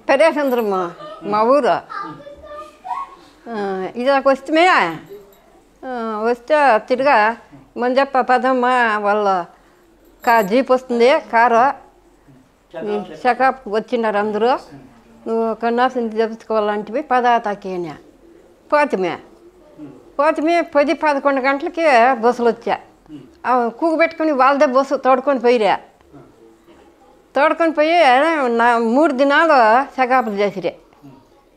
పెరేసంద్రమ్మ మా ఊరు ఇదాక వస్తే వస్తే తిరిగా మంజప్ప పదమ్మ వాళ్ళ జీప్ వస్తుంది కారు చెకప్కి వచ్చినారు అందరూ నువ్వు కన్నాసం చెప్పుకోవాలంటే పదాతాకి పోతమే 10-11 గంటలకి బస్సులు వచ్చా కూగు పెట్టుకుని వాళ్ళదే బస్సు తోడుకొని పోయిరా తోడుకొని పోయి 3 దినాలు చెకప్లు చేసిరే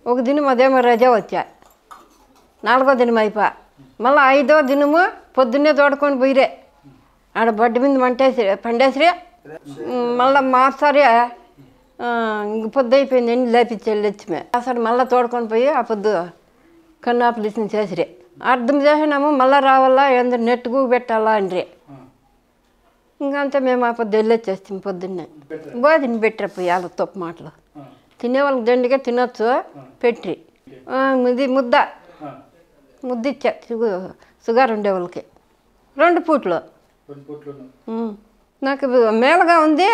ఒక దినం అదేమో రజా వచ్చా 4వ దినం అయిపోయా మళ్ళీ 5వ దినము పొద్దున్నే తోడుకొని పోయిరే ఆడ బడ్డి మీద పండేసిరే మళ్ళీ మార్చారి ఇంక పొద్దు అయిపోయింది ఎన్ని లేపించి వెళ్ళొచ్చిమే అసలు మళ్ళీ తోడుకొని పోయి ఆ పొద్దు కన్నాపులు చేసిరే అర్థం చేసినాము మళ్ళీ రావాలా ఏందో నెట్టుకు పెట్టాలా అని ఇంకంతే మేము ఆ పొద్దు వెళ్ళొచ్చేస్తాం పొద్దున్నే తిని పెట్టరా పోయి వాళ్ళ తప్పు మాటలు తినేవాళ్ళకి దండిగా తినొచ్చు పెట్టి ఇది ముద్ద ఇచ్చా షుగర్ ఉండే వాళ్ళకి 2 పూట్లు నాకు ಮೇಲಗ ఉంది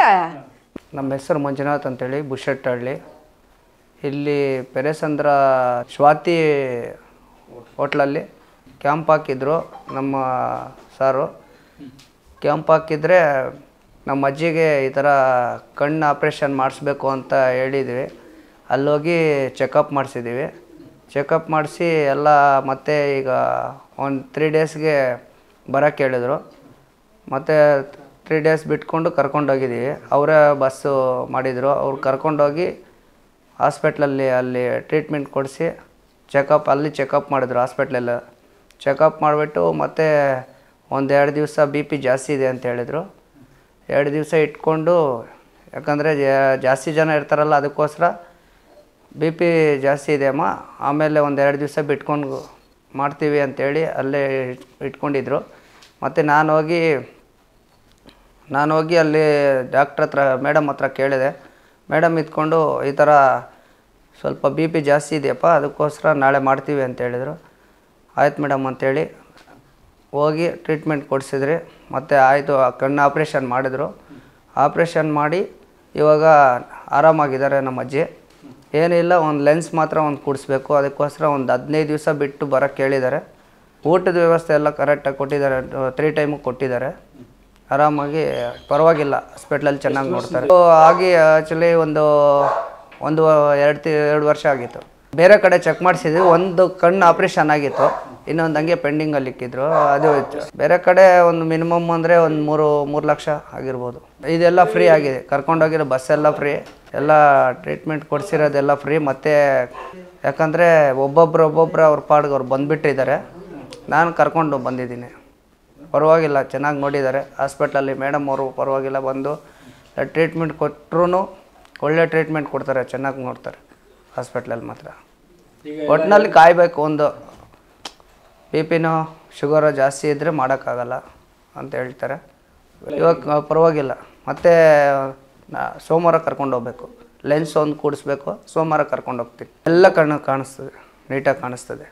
ನಮ್ಮ ಹೆಸರು ಮಂಜುನಾಥ್ ಅಂತೇಳಿ ಬುಷೆಟ್ಟಹಳ್ಳಿ ಇಲ್ಲಿ ಪೆರೇಸಂದ್ರ ಸ್ವಾತಿ ಹೋಟ್ಲಲ್ಲಿ ಕ್ಯಾಂಪ್ ಹಾಕಿದ್ರು ನಮ್ಮ ಸಾರು ಕ್ಯಾಂಪ್ ಹಾಕಿದ್ರೆ ನಮ್ಮ ಅಜ್ಜಿಗೆ ಈ ಥರ ಕಣ್ಣು ಆಪ್ರೇಷನ್ ಮಾಡಿಸ್ಬೇಕು ಅಂತ ಹೇಳಿದ್ವಿ ಅಲ್ಲೋಗಿ ಚೆಕಪ್ ಮಾಡಿಸಿದ್ದೀವಿ ಚೆಕಪ್ ಮಾಡಿಸಿ ಎಲ್ಲ ಮತ್ತೆ ಈಗ ಒಂದು 3 ಡೇಸ್ಗೆ ಬರೋಕ್ಕೆ ಹೇಳಿದ್ರು ಮತ್ತು 3 ಡೇಸ್ ಬಿಟ್ಕೊಂಡು ಕರ್ಕೊಂಡೋಗಿದ್ದೀವಿ ಅವರೇ ಬಸ್ಸು ಮಾಡಿದರು ಅವ್ರು ಕರ್ಕೊಂಡೋಗಿ ಹಾಸ್ಪಿಟ್ಲಲ್ಲಿ ಅಲ್ಲಿ ಟ್ರೀಟ್ಮೆಂಟ್ ಕೊಡಿಸಿ ಅಲ್ಲಿ ಚೆಕಪ್ ಮಾಡಿದ್ರು ಹಾಸ್ಪಿಟ್ಲಲ್ಲಿ ಚೆಕಪ್ ಮಾಡಿಬಿಟ್ಟು ಮತ್ತೆ 1-2 ದಿವಸ ಬಿ ಪಿ ಜಾಸ್ತಿ ಇದೆ ಅಂತ ಹೇಳಿದರು 2 ದಿವಸ ಇಟ್ಕೊಂಡು ಯಾಕಂದರೆ ಜಾಸ್ತಿ ಜನ ಇರ್ತಾರಲ್ಲ ಅದಕ್ಕೋಸ್ಕರ ಬಿ ಪಿ ಜಾಸ್ತಿ ಇದೆ ಅಮ್ಮ ಆಮೇಲೆ 1-2 ದಿವಸ ಬಿಟ್ಕೊಂಡು ಮಾಡ್ತೀವಿ ಅಂಥೇಳಿ ಅಲ್ಲೇ ಇಟ್ಕೊಂಡಿದ್ರು ಮತ್ತು ನಾನು ಹೋಗಿ ಅಲ್ಲಿ ಡಾಕ್ಟ್ರ್ ಹತ್ರ ಮೇಡಮ್ ಹತ್ರ ಕೇಳಿದೆ ಮೇಡಮ್ ಇದ್ಕೊಂಡು ಈ ಥರ ಸ್ವಲ್ಪ ಬಿ ಪಿ ಜಾಸ್ತಿ ಇದೆಯಪ್ಪ ಅದಕ್ಕೋಸ್ಕರ ನಾಳೆ ಮಾಡ್ತೀವಿ ಅಂತ ಹೇಳಿದರು ಆಯ್ತು ಮೇಡಮ್ ಅಂಥೇಳಿ ಹೋಗಿ ಟ್ರೀಟ್ಮೆಂಟ್ ಕೊಡಿಸಿದ್ರಿ ಮತ್ತು ಆಯಿತು ಕಣ್ಣು ಆಪ್ರೇಷನ್ ಮಾಡಿದರು ಆಪ್ರೇಷನ್ ಮಾಡಿ ಇವಾಗ ಆರಾಮಾಗಿದ್ದಾರೆ ನಮ್ಮ ಅಜ್ಜಿ ಏನಿಲ್ಲ ಒಂದು ಲೆನ್ಸ್ ಮಾತ್ರ ಒಂದು ಕೂಡಿಸ್ಬೇಕು ಅದಕ್ಕೋಸ್ಕರ ಒಂದು 15 ದಿವಸ ಬಿಟ್ಟು ಬರೋಕ್ಕೆ ಹೇಳಿದ್ದಾರೆ ಊಟದ ವ್ಯವಸ್ಥೆ ಎಲ್ಲ ಕರೆಕ್ಟಾಗಿ ಕೊಟ್ಟಿದ್ದಾರೆ 3 ಟೈಮು ಕೊಟ್ಟಿದ್ದಾರೆ ಆರಾಮಾಗಿ ಪರವಾಗಿಲ್ಲ ಹಾಸ್ಪಿಟ್ಲಲ್ಲಿ ಚೆನ್ನಾಗಿ ನೋಡ್ತಾರೆ ಆಗಿ ಆ್ಯಕ್ಚುಲಿ ಒಂದು 2 ವರ್ಷ ಆಗಿತ್ತು ಬೇರೆ ಕಡೆ ಚೆಕ್ ಮಾಡಿಸಿದ್ವಿ ಒಂದು ಕಣ್ಣು ಆಪ್ರೇಷನ್ ಆಗಿತ್ತು ಇನ್ನೊಂದು ಹಂಗೆ ಪೆಂಡಿಂಗಲ್ಲಿ ಇಕ್ಕಿದ್ರು ಅದು ಬೇರೆ ಕಡೆ ಒಂದು ಮಿನಿಮಮ್ ಅಂದರೆ ಒಂದು 3 ಲಕ್ಷ ಆಗಿರ್ಬೋದು ಇದೆಲ್ಲ ಫ್ರೀ ಆಗಿದೆ ಕರ್ಕೊಂಡೋಗಿರೋ ಬಸ್ಸೆಲ್ಲ ಫ್ರೀ ಎಲ್ಲ ಟ್ರೀಟ್ಮೆಂಟ್ ಕೊಡಿಸಿರೋದೆಲ್ಲ ಫ್ರೀ ಮತ್ತು ಯಾಕಂದರೆ ಒಬ್ಬೊಬ್ಬರು ಅವ್ರ ಪಾಡ್ಗೆ ಅವ್ರು ಬಂದುಬಿಟ್ಟಿದ್ದಾರೆ ನಾನು ಕರ್ಕೊಂಡು ಬಂದಿದ್ದೀನಿ ಪರವಾಗಿಲ್ಲ ಚೆನ್ನಾಗಿ ನೋಡಿದ್ದಾರೆ ಹಾಸ್ಪಿಟ್ಲಲ್ಲಿ ಮೇಡಮ್ ಅವರು ಪರವಾಗಿಲ್ಲ ಬಂದು ಟ್ರೀಟ್ಮೆಂಟ್ ಕೊಟ್ಟರು ಒಳ್ಳೆ ಟ್ರೀಟ್ಮೆಂಟ್ ಕೊಡ್ತಾರೆ ಚೆನ್ನಾಗಿ ನೋಡ್ತಾರೆ ಹಾಸ್ಪಿಟ್ಲಲ್ಲಿ ಮಾತ್ರ ಒಟ್ಟಿನಲ್ಲಿ ಕಾಯಬೇಕು ಒಂದು ಬಿ ಪಿನೋ ಶುಗರು ಜಾಸ್ತಿ ಇದ್ದರೆ ಮಾಡೋಕ್ಕಾಗಲ್ಲ ಅಂತ ಹೇಳ್ತಾರೆ ಇವಾಗ ಪರವಾಗಿಲ್ಲ ಮತ್ತು ಸೋಮವಾರ ಕರ್ಕೊಂಡು ಹೋಗ್ಬೇಕು ಲೆನ್ಸ್ ಒಂದು ಕೂಡಿಸ್ಬೇಕು ಸೋಮವಾರ ಕರ್ಕೊಂಡು ಹೋಗ್ತೀನಿ ಎಲ್ಲ ಕಣ್ಣು ಕಾಣಿಸ್ತದೆ ನೀಟಾಗಿ ಕಾಣಿಸ್ತದೆ